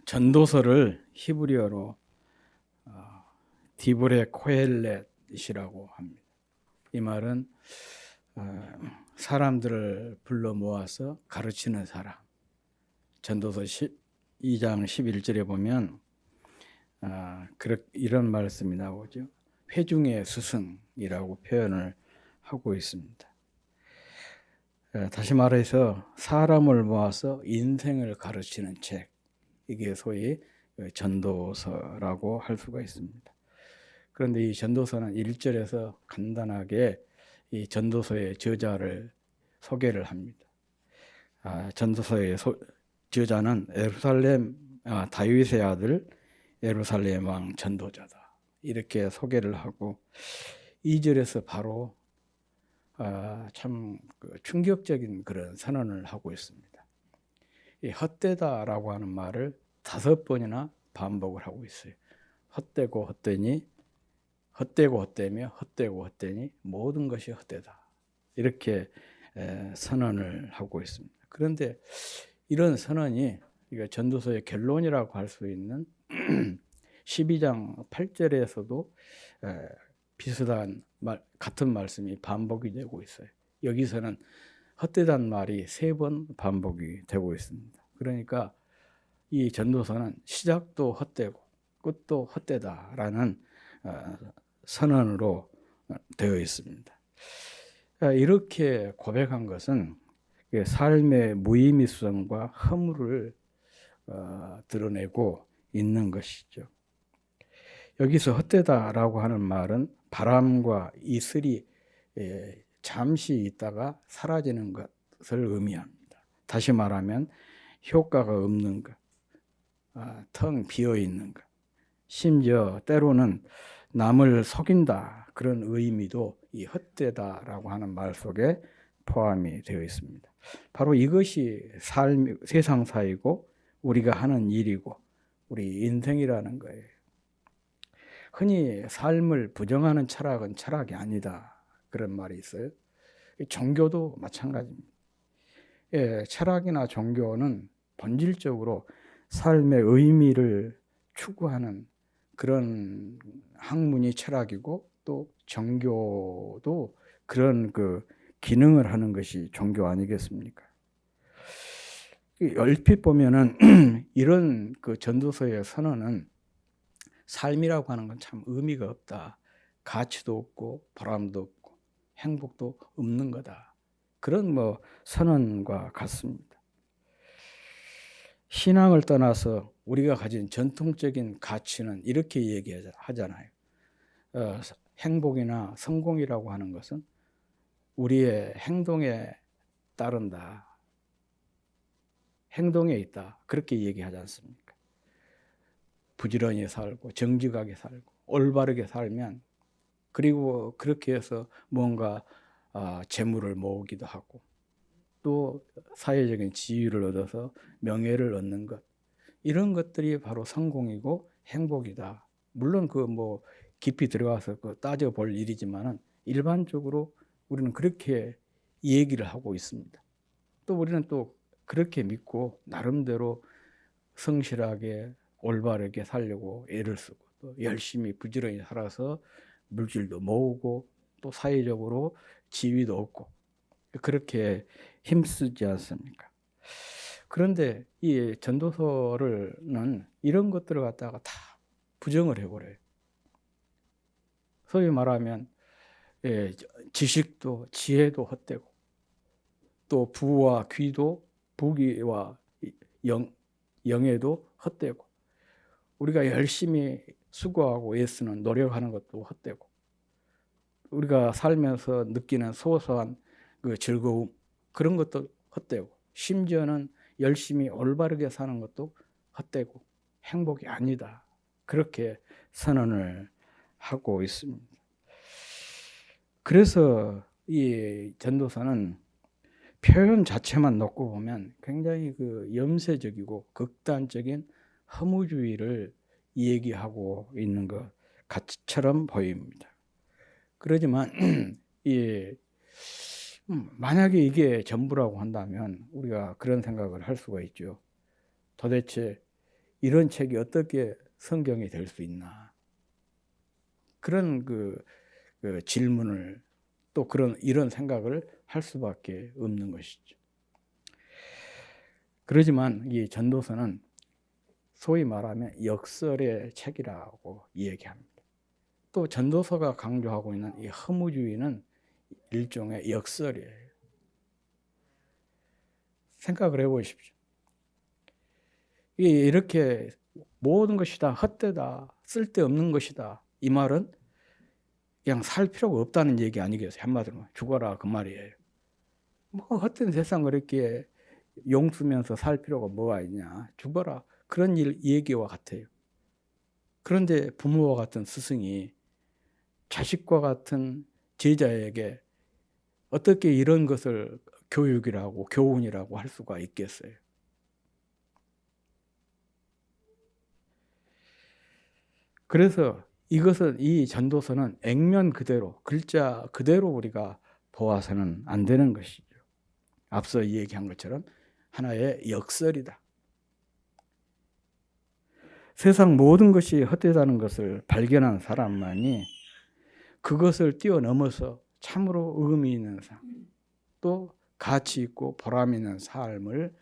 전도서를 히브리어로 디브레 코헬렛이라고 합니다. 이 말은 사람들을 불러 모아서 가르치는 사람. 전도서 2장 11절에 보면 이런 말씀이 나오죠. 회중의 스승이라고 표현을 하고 있습니다. 다시 말해서 사람을 모아서 인생을 가르치는 책, 이게 소위 전도서라고 할 수가 있습니다. 그런데 이 전도서는 1절에서 간단하게 이 전도서의 저자를 소개를 합니다. 전도서의 저자는 다윗의 아들 예루살렘 왕 전도자다, 이렇게 소개를 하고 2절에서 바로 참 충격적인 그런 선언을 하고 있습니다. 이 헛되다라고 하는 말을 5번이나 반복을 하고 있어요. 헛되고 헛되니, 헛되고 헛되며 헛되고 헛되니 모든 것이 헛되다, 이렇게 선언을 하고 있습니다. 그런데 이런 선언이 전도서의 결론이라고 할 수 있는 12장 8절에서도 비슷한 같은 말씀이 반복이 되고 있어요. 여기서는 헛되다는 말이 3번 반복이 되고 있습니다. 그러니까 이 전도서는 시작도 헛되고 끝도 헛되다라는 선언으로 되어 있습니다. 이렇게 고백한 것은 삶의 무의미성과 허물을 드러내고 있는 것이죠. 여기서 헛되다라고 하는 말은 바람과 이슬이 잠시 있다가 사라지는 것을 의미합니다. 다시 말하면 효과가 없는 것, 텅 비어 있는 것, 심지어 때로는 남을 속인다, 그런 의미도 이 헛되다라고 하는 말 속에 포함이 되어 있습니다. 바로 이것이 세상사이고 우리가 하는 일이고 우리 인생이라는 거예요. 흔히 삶을 부정하는 철학은 철학이 아니다, 그런 말이 있어요. 종교도 마찬가지입니다. 철학이나 종교는 본질적으로 삶의 의미를 추구하는 그런 학문이 철학이고, 또 종교도 그런 기능을 하는 것이 종교 아니겠습니까? 얼핏 보면은 이런 전도서의 선언은 삶이라고 하는 건 참 의미가 없다, 가치도 없고 보람도 없고 행복도 없는 거다, 그런 선언과 같습니다. 신앙을 떠나서 우리가 가진 전통적인 가치는 이렇게 얘기하잖아요. 행복이나 성공이라고 하는 것은 우리의 행동에 따른다, 행동에 있다, 그렇게 얘기하지 않습니까? 부지런히 살고 정직하게 살고 올바르게 살면, 그리고 그렇게 해서 뭔가 재물을 모으기도 하고 또 사회적인 지위를 얻어서 명예를 얻는 것, 이런 것들이 바로 성공이고 행복이다. 물론 깊이 들어가서 따져볼 일이지만은 일반적으로 우리는 그렇게 얘기를 하고 있습니다. 또 우리는 또 그렇게 믿고 나름대로 성실하게 올바르게 살려고 애를 쓰고 또 열심히 부지런히 살아서 물질도 모으고 또 사회적으로 지위도 얻고 그렇게 힘쓰지 않습니까? 그런데 이 전도서는 이런 것들을 갖다가 다 부정을 해버려요. 소위 말하면 지식도 지혜도 헛되고, 또 부와 귀도 부귀와 영예도 헛되고, 우리가 열심히 수고하고 애쓰는 노력하는 것도 헛되고, 우리가 살면서 느끼는 소소한 즐거움, 그런 것도 헛되고, 심지어는 열심히 올바르게 사는 것도 헛되고 행복이 아니다, 그렇게 선언을 하고 있습니다. 그래서 이 전도서는 표현 자체만 놓고 보면 굉장히 염세적이고 극단적인 허무주의를 얘기하고 있는 것처럼 보입니다. 그러지만 만약에 이게 전부라고 한다면 우리가 그런 생각을 할 수가 있죠. 도대체 이런 책이 어떻게 성경이 될 수 있나? 그런 그 질문을 또 이런 생각을 할 수밖에 없는 것이죠. 그러지만 이 전도서는 소위 말하면 역설의 책이라고 얘기합니다. 또 전도서가 강조하고 있는 이 허무주의는 일종의 역설이에요. 생각을 해보십시오. 이렇게 모든 것이 다 헛되다, 쓸데없는 것이다. 이 말은 그냥 살 필요가 없다는 얘기 아니겠어요? 한마디로 죽어라 그 말이에요. 뭐 헛된 세상 그렇게 용쓰면서 살 필요가 뭐가 있냐. 죽어라. 그런 얘기와 같아요. 그런데 부모와 같은 스승이 자식과 같은 제자에게 어떻게 이런 것을 교육이라고 교훈이라고 할 수가 있겠어요? 그래서 이 전도서는 액면 그대로, 글자 그대로 우리가 보아서는 안 되는 것이죠. 앞서 얘기한 것처럼 하나의 역설이다. 세상 모든 것이 헛되다는 것을 발견한 사람만이 그것을 뛰어넘어서 참으로 의미 있는 삶, 또 가치 있고 보람 있는 삶을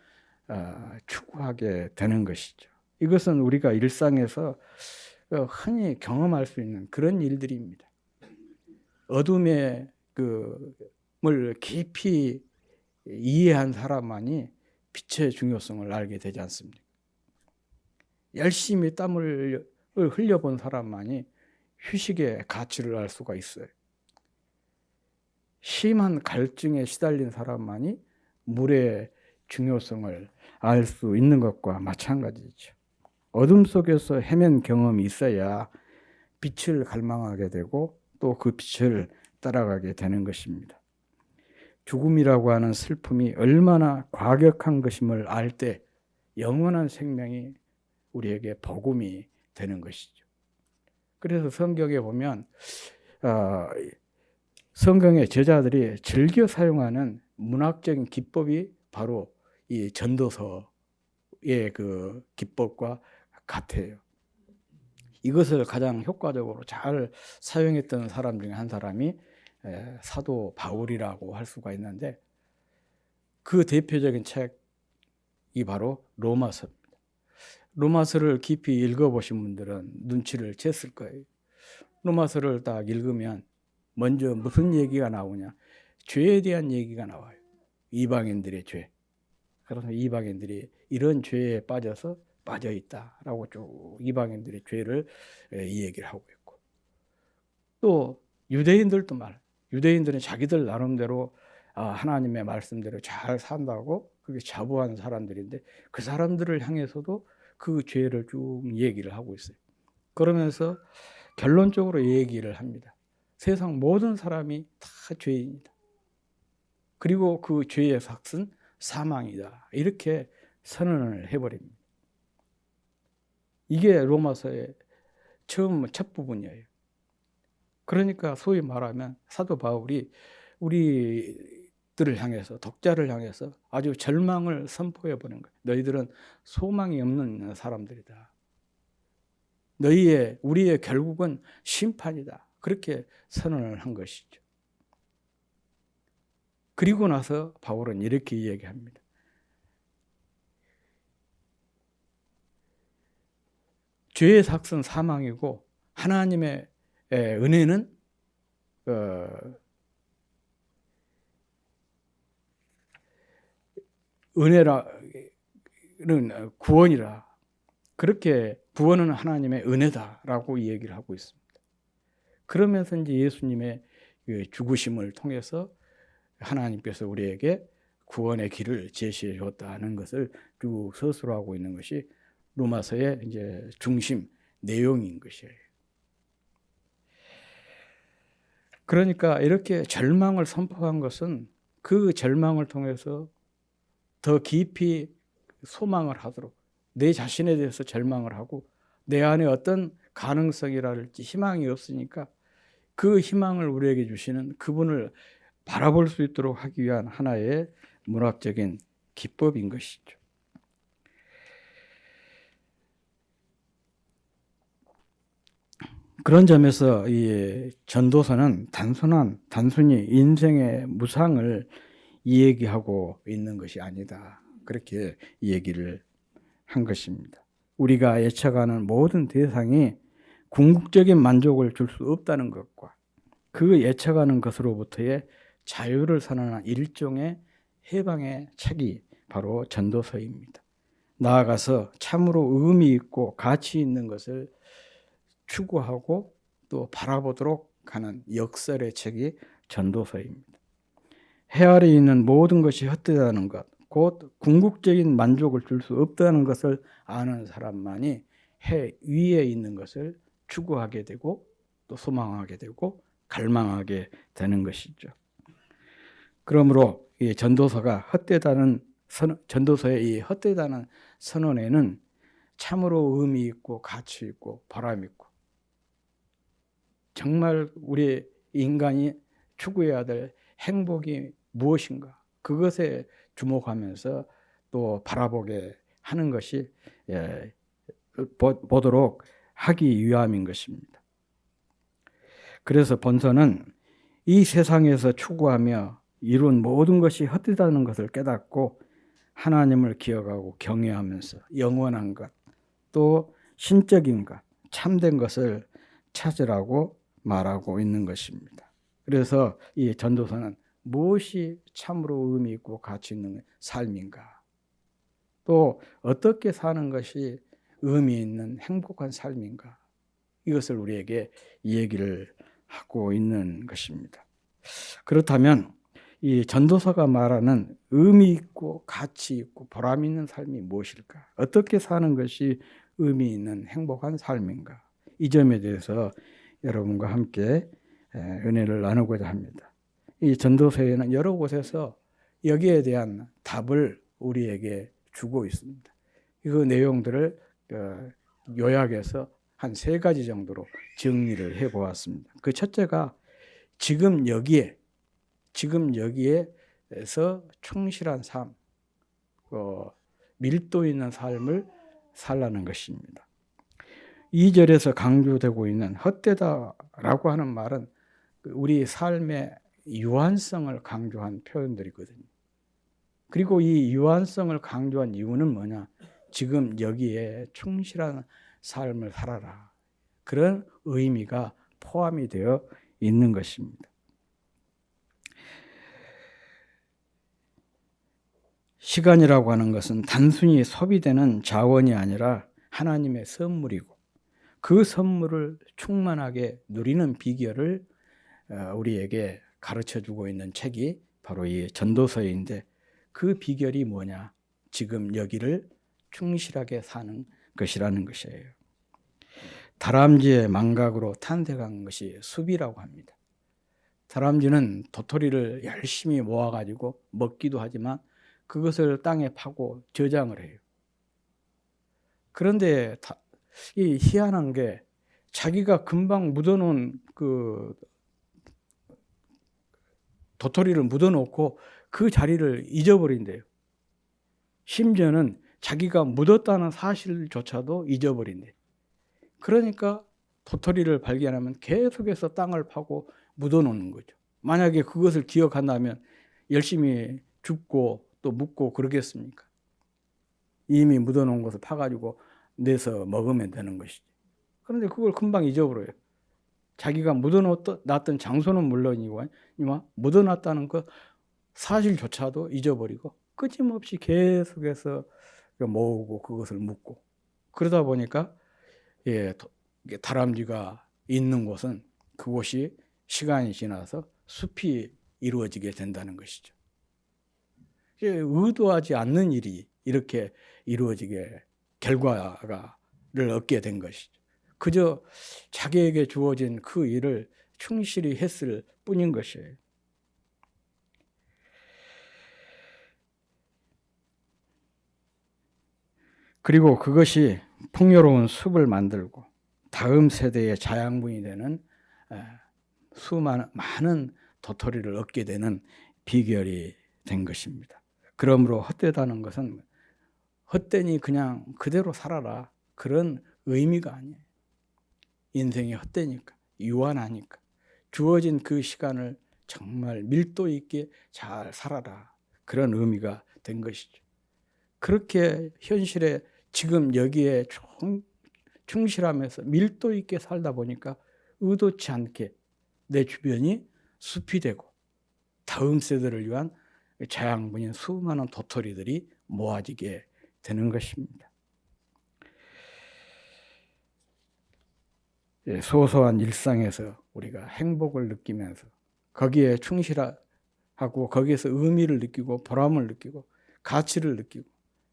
추구하게 되는 것이죠. 이것은 우리가 일상에서 흔히 경험할 수 있는 그런 일들입니다. 어둠의 을 깊이 이해한 사람만이 빛의 중요성을 알게 되지 않습니까? 열심히 땀을 흘려본 사람만이 휴식의 가치를 알 수가 있어요. 심한 갈증에 시달린 사람만이 물의 중요성을 알 수 있는 것과 마찬가지죠. 어둠 속에서 헤맨 경험이 있어야 빛을 갈망하게 되고 또 그 빛을 따라가게 되는 것입니다. 죽음이라고 하는 슬픔이 얼마나 과격한 것임을 알 때 영원한 생명이 우리에게 복음이 되는 것이죠. 그래서 성경에 보면 성경의 저자들이 즐겨 사용하는 문학적인 기법이 바로 이 전도서의 그 기법과 같아요. 이것을 가장 효과적으로 잘 사용했던 사람 중에 한 사람이 사도 바울이라고 할 수가 있는데 그 대표적인 책이 바로 로마서입니다. 로마서를 깊이 읽어보신 분들은 눈치를 챘을 거예요. 로마서를 딱 읽으면 먼저 무슨 얘기가 나오냐? 죄에 대한 얘기가 나와요. 이방인들의 죄. 그래서 이방인들이 이런 죄에 빠져 있다라고 쭉 이방인들의 죄를 이 얘기를 하고 있고, 또 유대인들도 유대인들은 자기들 나름대로 하나님의 말씀대로 잘 산다고 그게 자부하는 사람들인데 그 사람들을 향해서도 그 죄를 쭉 얘기를 하고 있어요. 그러면서 결론적으로 얘기를 합니다. 세상 모든 사람이 다 죄인이다. 그리고 그 죄의 삭은 사망이다. 이렇게 선언을 해버립니다. 이게 로마서의 첫 부분이에요. 그러니까 소위 말하면 사도 바울이 우리들을 향해서, 독자를 향해서 아주 절망을 선포해 보는 거예요. 너희들은 소망이 없는 사람들이다. 우리의 결국은 심판이다. 그렇게 선언을 한 것이죠. 그리고 나서 바울은 이렇게 이야기합니다. 죄의 삭은 사망이고 하나님의 은혜는 은혜는 구원이라. 그렇게 구원은 하나님의 은혜다라고 얘기를 하고 있습니다. 그러면서 이제 예수님의 죽으심을 통해서 하나님께서 우리에게 구원의 길을 제시해 줬다는 것을 쭉 서술하고 있는 것이 로마서의 이제 중심 내용인 것이에요. 그러니까 이렇게 절망을 선포한 것은 그 절망을 통해서 더 깊이 소망을 하도록, 내 자신에 대해서 절망을 하고 내 안에 어떤 가능성이랄지 희망이 없으니까 그 희망을 우리에게 주시는 그분을 바라볼 수 있도록 하기 위한 하나의 문학적인 기법인 것이죠. 그런 점에서 이 전도서는 단순히 인생의 무상을 이야기하고 있는 것이 아니다. 그렇게 얘기를 한 것입니다. 우리가 예측하는 모든 대상이 궁극적인 만족을 줄 수 없다는 것과 그 예측하는 것으로부터의 자유를 선언한 일종의 해방의 책이 바로 전도서입니다. 나아가서 참으로 의미 있고 가치 있는 것을 추구하고 또 바라보도록 하는 역설의 책이 전도서입니다. 해 아래 있는 모든 것이 헛되다는 것, 곧 궁극적인 만족을 줄 수 없다는 것을 아는 사람만이 해 위에 있는 것을 추구하게 되고 또 소망하게 되고 갈망하게 되는 것이죠. 그러므로 이 전도서의 이 헛되다는 선언에는 참으로 의미 있고 가치 있고 보람 있고 정말 우리 인간이 추구해야 될 행복이 무엇인가 그것에 주목하면서 또 바라보게 하는 것이 보도록 하기 위함인 것입니다. 그래서 본서는 이 세상에서 추구하며 이룬 모든 것이 헛되다는 것을 깨닫고 하나님을 기억하고 경외하면서 영원한 것, 또 신적인 것, 참된 것을 찾으라고 말하고 있는 것입니다. 그래서 이 전도서는 무엇이 참으로 의미 있고 가치 있는 삶인가, 또 어떻게 사는 것이 의미 있는 행복한 삶인가, 이것을 우리에게 얘기를 하고 있는 것입니다. 그렇다면 이 전도서가 말하는 의미 있고 가치 있고 보람 있는 삶이 무엇일까? 어떻게 사는 것이 의미 있는 행복한 삶인가? 이 점에 대해서 여러분과 함께 은혜를 나누고자 합니다. 이 전도서에는 여러 곳에서 여기에 대한 답을 우리에게 주고 있습니다. 그 내용들을 요약해서 한 3가지 정도로 정리를 해보았습니다. 그 첫째가 지금 여기에서 충실한 삶, 밀도 있는 삶을 살라는 것입니다. 2절에서 강조되고 있는 헛되다라고 하는 말은 우리 삶의 유한성을 강조한 표현들이거든요. 그리고 이 유한성을 강조한 이유는 뭐냐? 지금 여기에 충실한 삶을 살아라. 그런 의미가 포함이 되어 있는 것입니다. 시간이라고 하는 것은 단순히 소비되는 자원이 아니라 하나님의 선물이고 그 선물을 충만하게 누리는 비결을 우리에게 가르쳐주고 있는 책이 바로 이 전도서인데 그 비결이 뭐냐? 지금 여기를 충실하게 사는 것이라는 것이에요. 다람쥐의 망각으로 탄생한 것이 숲이라고 합니다. 다람쥐는 도토리를 열심히 모아가지고 먹기도 하지만 그것을 땅에 파고 저장을 해요. 그런데 이 희한한 게 자기가 금방 묻어놓은 그 도토리를 묻어놓고 그 자리를 잊어버린대요. 심지어는 자기가 묻었다는 사실조차도 잊어버린대요. 그러니까 도토리를 발견하면 계속해서 땅을 파고 묻어놓는 거죠. 만약에 그것을 기억한다면 열심히 줍고 또 묻고 그러겠습니까? 이미 묻어놓은 것을 파가지고 내서 먹으면 되는 것이지. 그런데 그걸 금방 잊어버려요. 자기가 묻어놨던 장소는 물론이고 묻어놨다는 그 사실조차도 잊어버리고 끊임없이 계속해서 모으고 그것을 묻고 그러다 보니까 다람쥐가 있는 곳은 그곳이 시간이 지나서 숲이 이루어지게 된다는 것이죠. 의도하지 않는 일이 이렇게 이루어지게 결과를 얻게 된 것이죠. 그저 자기에게 주어진 그 일을 충실히 했을 뿐인 것이에요. 그리고 그것이 풍요로운 숲을 만들고 다음 세대의 자양분이 되는 많은 도토리를 얻게 되는 비결이 된 것입니다. 그러므로 헛되다는 것은 헛되니 그냥 그대로 살아라 그런 의미가 아니에요. 인생이 헛되니까, 유한하니까 주어진 그 시간을 정말 밀도 있게 잘 살아라. 그런 의미가 된 것이죠. 그렇게 현실에 지금 여기에 충실하면서 밀도 있게 살다 보니까 의도치 않게 내 주변이 숲이 되고 다음 세대를 위한 재앙분인 수많은 도토리들이 모아지게 되는 것입니다. 소소한 일상에서 우리가 행복을 느끼면서 거기에 충실하고 거기에서 의미를 느끼고 보람을 느끼고 가치를 느끼고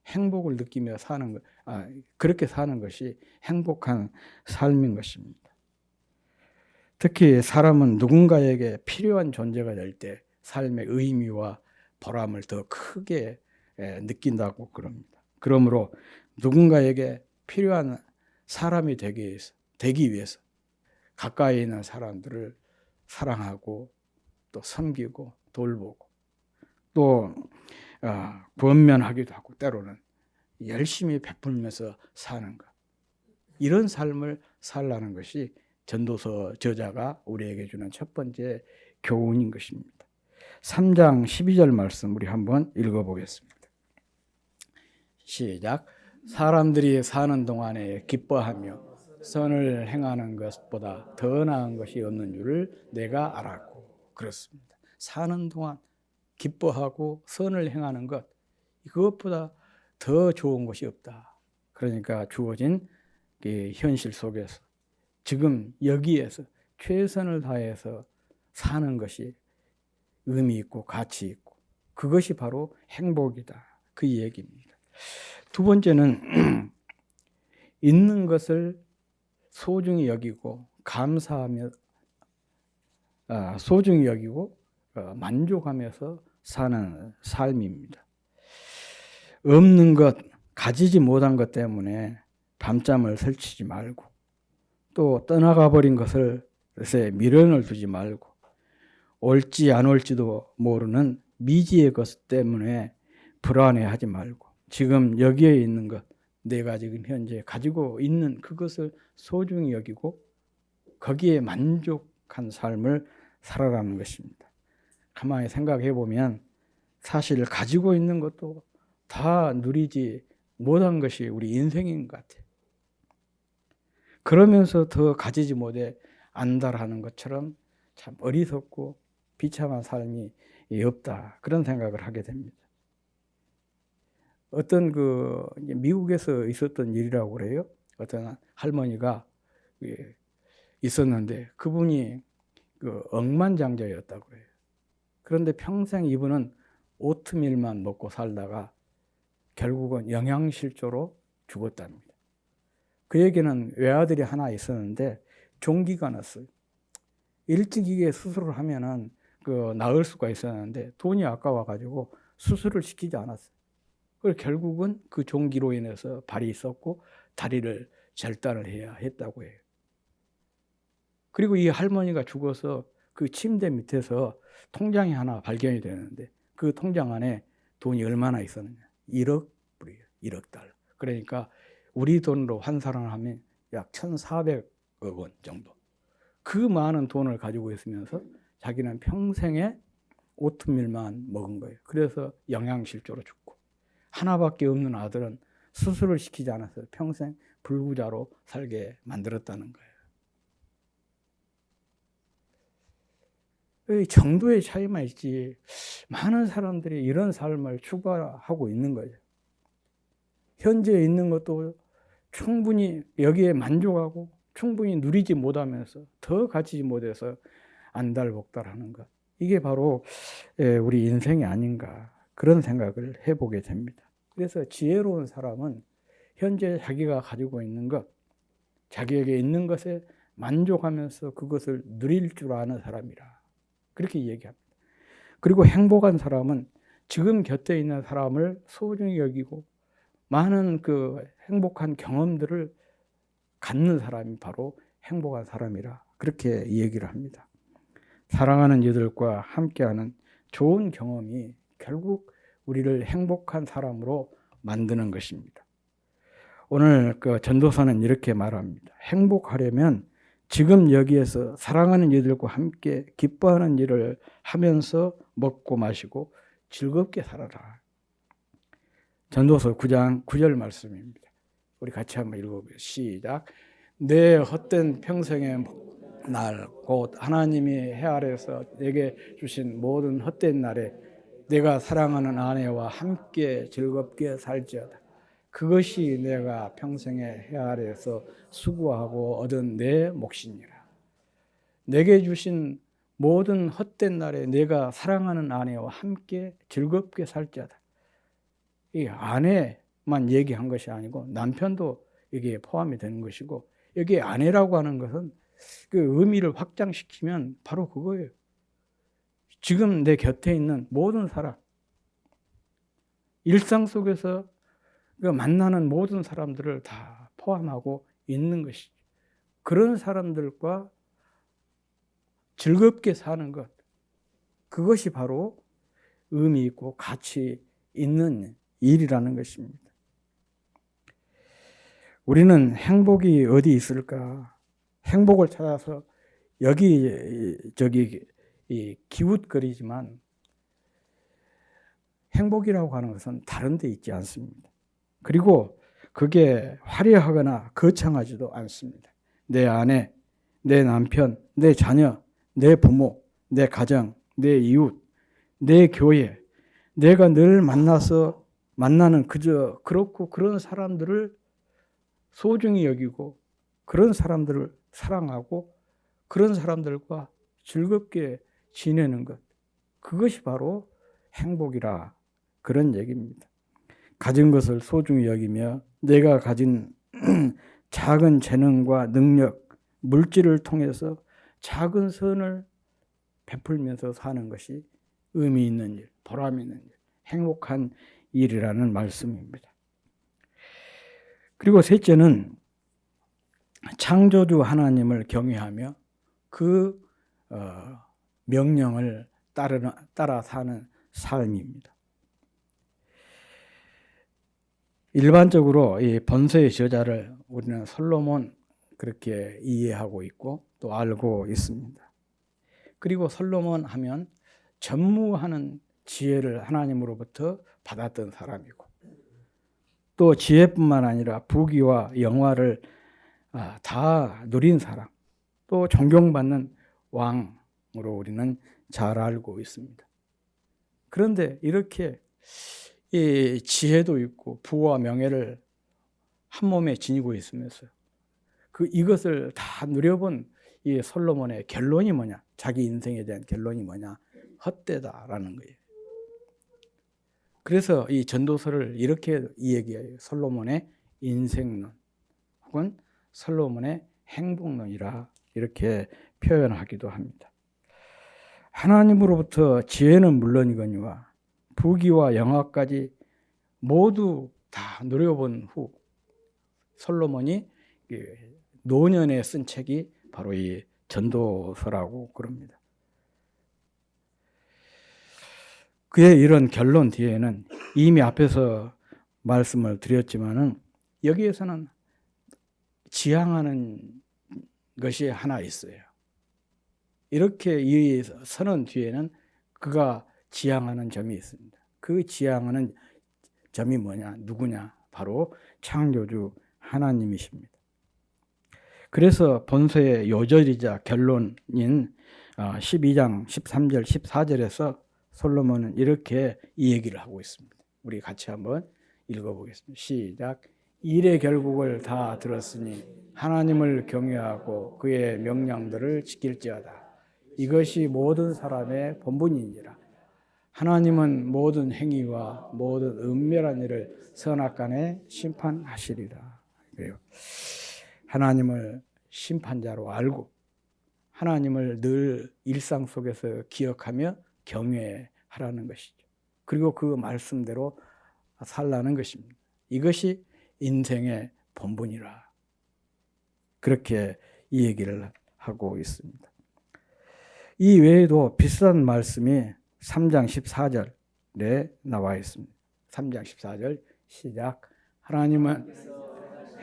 행복을 느끼며 사는 것, 그렇게 사는 것이 행복한 삶인 것입니다. 특히 사람은 누군가에게 필요한 존재가 될 때 삶의 의미와 보람을 더 크게 느낀다고 그럽니다. 그러므로 누군가에게 필요한 사람이 되기 위해서 가까이 있는 사람들을 사랑하고 또 섬기고 돌보고 또 권면하기도 하고 때로는 열심히 베풀면서 사는 것. 이런 삶을 살라는 것이 전도서 저자가 우리에게 주는 첫 번째 교훈인 것입니다. 3장 12절 말씀 우리 한번 읽어보겠습니다. 시작. 사람들이 사는 동안에 기뻐하며 선을 행하는 것보다 더 나은 것이 없는 줄을 내가 알았고. 그렇습니다. 사는 동안 기뻐하고 선을 행하는 것, 그것보다 더 좋은 것이 없다. 그러니까 주어진 현실 속에서 지금 여기에서 최선을 다해서 사는 것이 의미 있고 가치 있고 그것이 바로 행복이다. 그 얘기입니다. 두 번째는 있는 것을 소중히 여기고 감사하며 소중히 여기고 만족하면서 사는 삶입니다. 없는 것, 가지지 못한 것 때문에 밤잠을 설치지 말고 또 떠나가 버린 것을 미련을 두지 말고 올지 안 올지도 모르는 미지의 것 때문에 불안해하지 말고 지금 여기에 있는 것, 내가 지금 현재 가지고 있는 그것을 소중히 여기고 거기에 만족한 삶을 살아가는 것입니다. 가만히 생각해 보면 사실 가지고 있는 것도 다 누리지 못한 것이 우리 인생인 것 같아요. 그러면서 더 가지지 못해 안달하는 것처럼 참 어리석고 비참한 삶이 없다. 그런 생각을 하게 됩니다. 어떤 미국에서 있었던 일이라고 그래요. 어떤 할머니가 있었는데 그분이 억만장자였다고 그래요. 그런데 평생 이분은 오트밀만 먹고 살다가 결국은 영양실조로 죽었답니다. 그 얘기는 외아들이 하나 있었는데 종기가 났어요. 일찍 이게 수술을 하면은 나을 수가 있었는데 돈이 아까워가지고 수술을 시키지 않았어요. 그래서 결국은 그 종기로 인해서 발이 썩고 다리를 절단을 해야 했다고 해요. 그리고 이 할머니가 죽어서 그 침대 밑에서 통장이 하나 발견이 되는데 그 통장 안에 돈이 얼마나 있었느냐. 1억 불이에요. 1억 달러. 그러니까 우리 돈으로 환산을 하면 약 1,400억 원 정도. 그 많은 돈을 가지고 있으면서 자기는 평생에 오트밀만 먹은 거예요. 그래서 영양실조로 죽고 하나밖에 없는 아들은 수술을 시키지 않아서 평생 불구자로 살게 만들었다는 거예요. 정도의 차이만 있지 많은 사람들이 이런 삶을 추구하고 있는 거죠. 현재 있는 것도 충분히 여기에 만족하고 충분히 누리지 못하면서 더 가지지 못해서 안달복달하는 것. 이게 바로 우리 인생이 아닌가 그런 생각을 해보게 됩니다. 그래서 지혜로운 사람은 현재 자기가 가지고 있는 것, 자기에게 있는 것에 만족하면서 그것을 누릴 줄 아는 사람이라 그렇게 얘기합니다. 그리고 행복한 사람은 지금 곁에 있는 사람을 소중히 여기고 많은 행복한 경험들을 갖는 사람이 바로 행복한 사람이라 그렇게 얘기를 합니다. 사랑하는 이들과 함께하는 좋은 경험이 결국 우리를 행복한 사람으로 만드는 것입니다. 오늘 전도서는 이렇게 말합니다. 행복하려면 지금 여기에서 사랑하는 이들과 함께 기뻐하는 일을 하면서 먹고 마시고 즐겁게 살아라. 전도서 9장 9절 말씀입니다. 우리 같이 한번 읽어보세요. 시작. 내 헛된 평생의 날 곧 하나님이 해 아래에서 내게 주신 모든 헛된 날에 내가 사랑하는 아내와 함께 즐겁게 살지어다. 그것이 내가 평생의 해 아래에서 수고하고 얻은 내 몫이니라. 내게 주신 모든 헛된 날에 내가 사랑하는 아내와 함께 즐겁게 살지어다. 이 아내만 얘기한 것이 아니고 남편도 여기에 포함이 되는 것이고, 여기에 아내라고 하는 것은 그 의미를 확장시키면 바로 그거예요. 지금 내 곁에 있는 모든 사람, 일상 속에서 만나는 모든 사람들을 다 포함하고 있는 것이죠. 그런 사람들과 즐겁게 사는 것, 그것이 바로 의미 있고 가치 있는 일이라는 것입니다. 우리는 행복이 어디 있을까? 행복을 찾아서 여기저기 기웃거리지만 행복이라고 하는 것은 다른 데 있지 않습니다. 그리고 그게 화려하거나 거창하지도 않습니다. 내 아내, 내 남편, 내 자녀, 내 부모, 내 가정, 내 이웃, 내 교회, 내가 늘 만나는 그저 그렇고 그런 사람들을 소중히 여기고 그런 사람들을 사랑하고 그런 사람들과 즐겁게 지내는 것, 그것이 바로 행복이라, 그런 얘기입니다. 가진 것을 소중히 여기며 내가 가진 작은 재능과 능력, 물질을 통해서 작은 선을 베풀면서 사는 것이 의미 있는 일, 보람 있는 일, 행복한 일이라는 말씀입니다. 그리고 셋째는 창조주 하나님을 경외하며 그 명령을 따라 사는 삶입니다. 일반적으로 이 번세의 저자를 우리는 솔로몬 그렇게 이해하고 있고 또 알고 있습니다. 그리고 솔로몬 하면 전무하는 지혜를 하나님으로부터 받았던 사람이고, 또 지혜뿐만 아니라 부귀와 영화를 다 누린 사람, 또 존경받는 왕으로 우리는 잘 알고 있습니다. 그런데 이렇게 이 지혜도 있고 부와 명예를 한 몸에 지니고 있으면서 이것을 다 누려본 이 솔로몬의 결론이 뭐냐? 자기 인생에 대한 결론이 뭐냐? 헛되다라는 거예요. 그래서 이 전도서를 이렇게 이야기해요. 솔로몬의 인생론 혹은 솔로몬의 행복론이라 이렇게 표현하기도 합니다. 하나님으로부터 지혜는 물론이거니와 부귀와 영화까지 모두 다 누려본 후 솔로몬이 노년에 쓴 책이 바로 이 전도서라고 그럽니다. 그의 이런 결론 뒤에는 이미 앞에서 말씀을 드렸지만은 여기에서는 지향하는 것이 하나 있어요. 이렇게 이 선언 뒤에는 그가 지향하는 점이 있습니다. 그 지향하는 점이 뭐냐? 누구냐? 바로 창조주 하나님이십니다. 그래서 본서의 요절이자 결론인 12장 13절 14절에서 솔로몬은 이렇게 이 얘기를 하고 있습니다. 우리 같이 한번 읽어보겠습니다. 시작. 일의 결국을 다 들었으니 하나님을 경외하고 그의 명령들을 지킬지어다. 이것이 모든 사람의 본분이니라. 하나님은 모든 행위와 모든 은밀한 일을 선악간에 심판하시리라. 그래요. 하나님을 심판자로 알고 하나님을 늘 일상 속에서 기억하며 경외하라는 것이죠. 그리고 그 말씀대로 살라는 것입니다. 이것이 인생의 본분이라. 그렇게 이 얘기를 하고 있습니다. 이 외에도 비슷한 말씀이 3장 14절에 나와 있습니다. 3장 14절 시작. 하나님은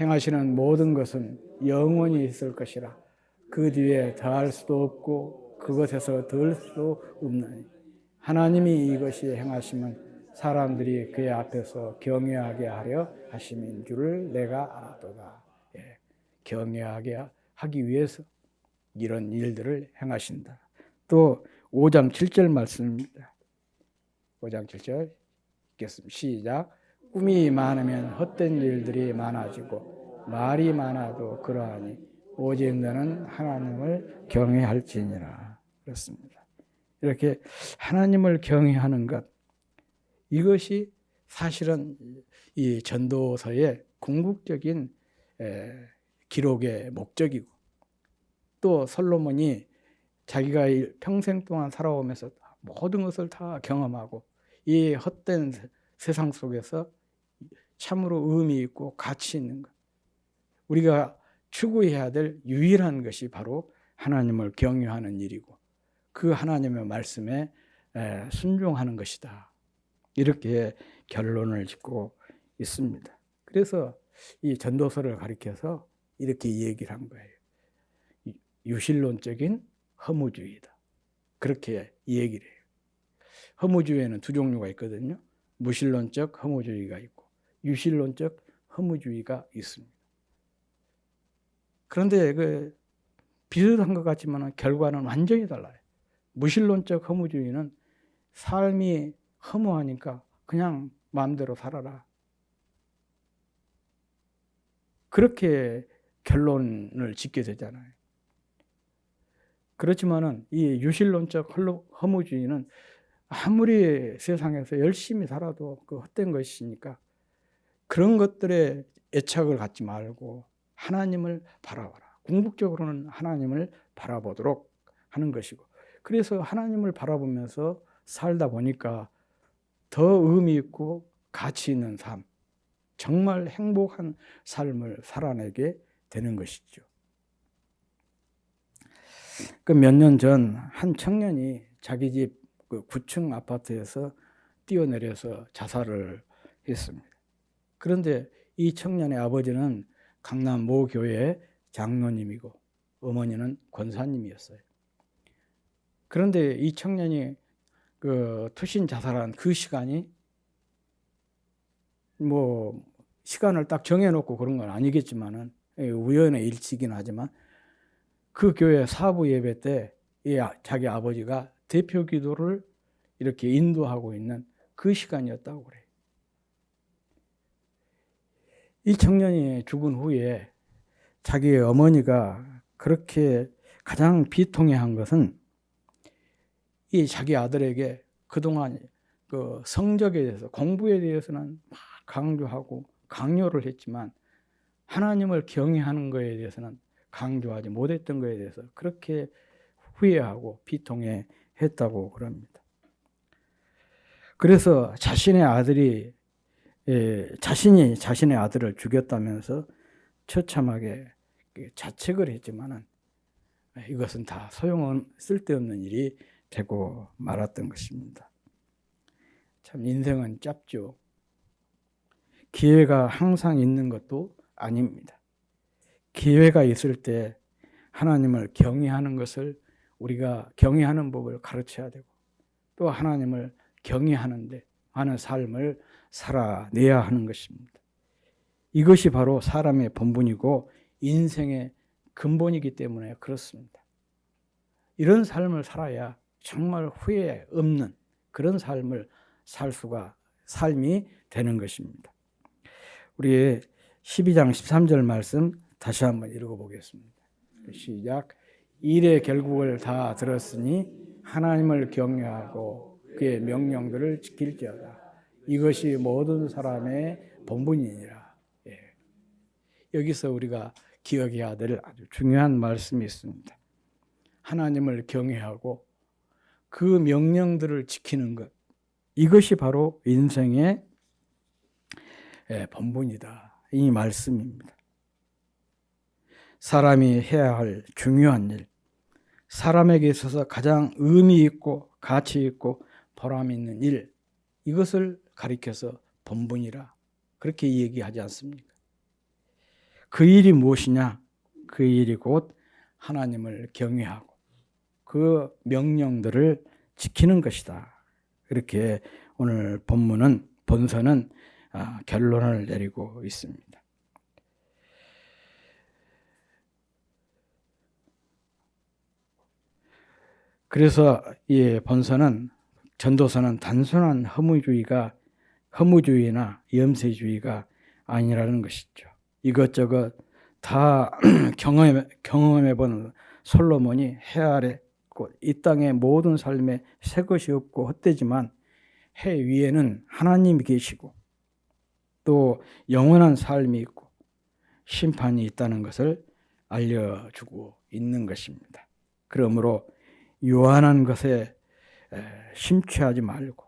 행하시는 모든 것은 영원히 있을 것이라. 그 뒤에 더할 수도 없고 그것에서 덜 수도 없나니 하나님이 이것이 행하심은 사람들이 그의 앞에서 경외하게 하려 하심인 줄을 내가 알았도다. 예, 경외하게 하기 위해서 이런 일들을 행하신다. 또 5장 7절 말씀입니다. 5장 7절 읽겠습니다. 시작. 꿈이 많으면 헛된 일들이 많아지고 말이 많아도 그러하니 오직 너는 하나님을 경외할지니라. 그렇습니다. 이렇게 하나님을 경외하는 것, 이것이 사실은 이 전도서의 궁극적인 기록의 목적이고, 또 솔로몬이 자기가 평생 동안 살아오면서 모든 것을 다 경험하고 이 헛된 세상 속에서 참으로 의미 있고 가치 있는 것, 우리가 추구해야 될 유일한 것이 바로 하나님을 경외하는 일이고 그 하나님의 말씀에 순종하는 것이다. 이렇게 결론을 짓고 있습니다. 그래서 이 전도서를 가리켜서 이렇게 얘기를 한 거예요. 유실론적인 허무주의다. 그렇게 얘기를 해요. 허무주의에는 두 종류가 있거든요. 무신론적 허무주의가 있고 유실론적 허무주의가 있습니다. 그런데 그 비슷한 것 같지만 결과는 완전히 달라요. 무신론적 허무주의는 삶이 허무하니까 그냥 마음대로 살아라. 그렇게 결론을 짓게 되잖아요. 그렇지만은 이 유실론적 허무주의는 아무리 세상에서 열심히 살아도 그 헛된 것이니까 그런 것들에 애착을 갖지 말고 하나님을 바라봐라. 궁극적으로는 하나님을 바라보도록 하는 것이고, 그래서 하나님을 바라보면서 살다 보니까 더 의미 있고 가치 있는 삶, 정말 행복한 삶을 살아내게 되는 것이죠. 그 몇 년 전 한 청년이 자기 집 그 9층 아파트에서 뛰어내려서 자살을 했습니다. 그런데 이 청년의 아버지는 강남 모 교회 장로님이고 어머니는 권사님이었어요. 그런데 이 청년이 그 투신 자살한 그 시간이 뭐 시간을 딱 정해놓고 그런 건 아니겠지만은 우연의 일치긴 하지만 그 교회 사부 예배 때 자기 아버지가 대표 기도를 이렇게 인도하고 있는 그 시간이었다고 그래요. 이 청년이 죽은 후에 자기의 어머니가 그렇게 가장 비통해한 것은 이 자기 아들에게 그동안 그 성적에 대해서, 공부에 대해서는 막 강조하고 강요를 했지만 하나님을 경외하는 것에 대해서는 강조하지 못했던 것에 대해서 그렇게 후회하고 비통해 했다고 그럽니다. 그래서 자신이 자신의 아들을 죽였다면서 처참하게 자책을 했지만은 이것은 다 쓸데없는 일이 되고 말았던 것입니다. 참 인생은 짧죠. 기회가 항상 있는 것도 아닙니다. 기회가 있을 때 하나님을 경외하는 것을, 우리가 경외하는 법을 가르쳐야 되고 또 하나님을 경외하는 삶을 살아내야 하는 것입니다. 이것이 바로 사람의 본분이고 인생의 근본이기 때문에 그렇습니다. 이런 삶을 살아야 정말 후회 없는 그런 삶을 삶이 되는 것입니다. 우리 12장 13절 말씀 다시 한번 읽어보겠습니다. 시작. 일의 결국을 다 들었으니 하나님을 경외하고 그의 명령들을 지킬지어다. 이것이 모든 사람의 본분이니라. 여기서 우리가 기억해야 될 아주 중요한 말씀이 있습니다. 하나님을 경외하고 그 명령들을 지키는 것, 이것이 바로 인생의 본분이다. 이 말씀입니다. 사람이 해야 할 중요한 일, 사람에게 있어서 가장 의미 있고 가치 있고 보람 있는 일, 이것을 가리켜서 본분이라 그렇게 얘기하지 않습니까? 그 일이 무엇이냐? 그 일이 곧 하나님을 경외하고 그 명령들을 지키는 것이다. 이렇게 오늘 본서는 결론을 내리고 있습니다. 그래서 이 전도서는 단순한 허무주의나 염세주의가 아니라는 것이죠. 이것저것 다 경험해본 솔로몬이 해 아래 이 땅의 모든 삶에 새 것이 없고 헛되지만 해 위에는 하나님이 계시고 또 영원한 삶이 있고 심판이 있다는 것을 알려주고 있는 것입니다. 그러므로 유한한 것에 심취하지 말고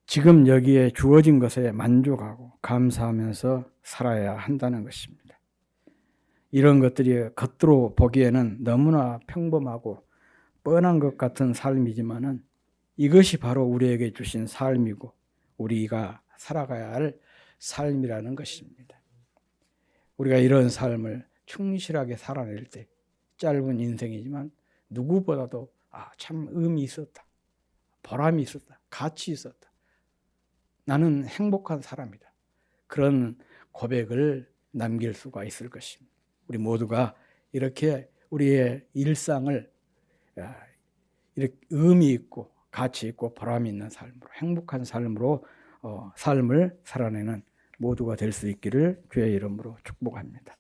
지금 여기에 주어진 것에 만족하고 감사하면서 살아야 한다는 것입니다. 이런 것들이 겉으로 보기에는 너무나 평범하고 뻔한 것 같은 삶이지만은 이것이 바로 우리에게 주신 삶이고 우리가 살아가야 할 삶이라는 것입니다. 우리가 이런 삶을 충실하게 살아낼 때 짧은 인생이지만 누구보다도 참 의미 있었다, 보람이 있었다, 가치 있었다, 나는 행복한 사람이다, 그런 고백을 남길 수가 있을 것입니다. 우리 모두가 이렇게 우리의 일상을 이렇게 의미 있고 가치 있고 보람 있는 삶으로, 행복한 삶으로 삶을 살아내는 모두가 될 수 있기를 주의 이름으로 축복합니다.